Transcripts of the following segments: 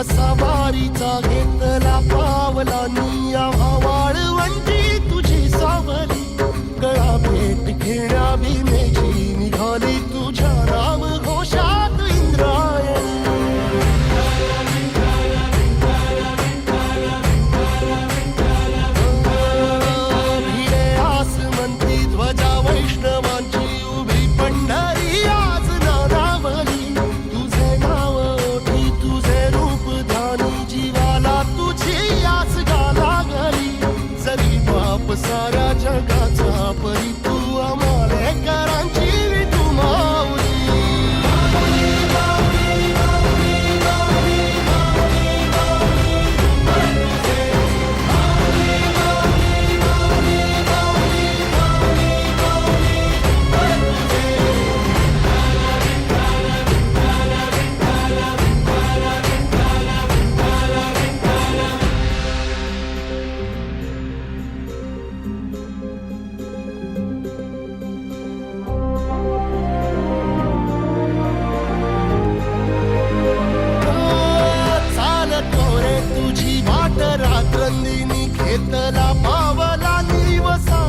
सवारीचा घेतला पावलानी आम्हा वाळवंटी तुझी सावली गळा भेट घेण्या भीमेची निघाली तुझ्या नाम घोषात इंद्रायणी भिडे आसमंती ध्वजा वैष्णवांची उभी पंढरी आज नादावली तुझे नाव ओठी तुझे रूप ध्यानी जीवाला तुझी आस गाला गली जरी बाप साऱ्या जगाचा परी तू आमालेकरांची विठू माऊली रात्रंदिनी घेतला पावला निवसा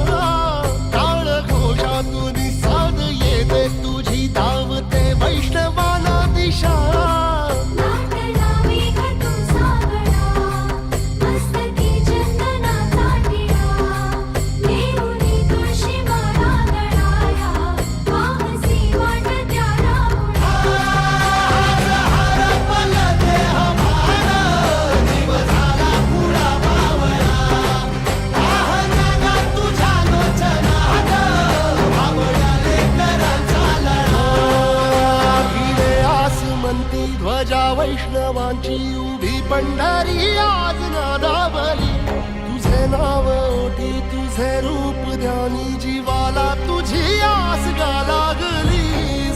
टाळ घोषातून साध येते तुझी धावते वैष्णवाना दिशा ध्वजा वैष्णवांची उभी पंढरी आज नादावली तुझे नाव ओठी तुझे रूप ध्यानी जीवाला तुझी आस गा लागली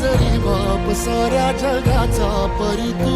जरी बाप साऱ्या जगाचा परी तू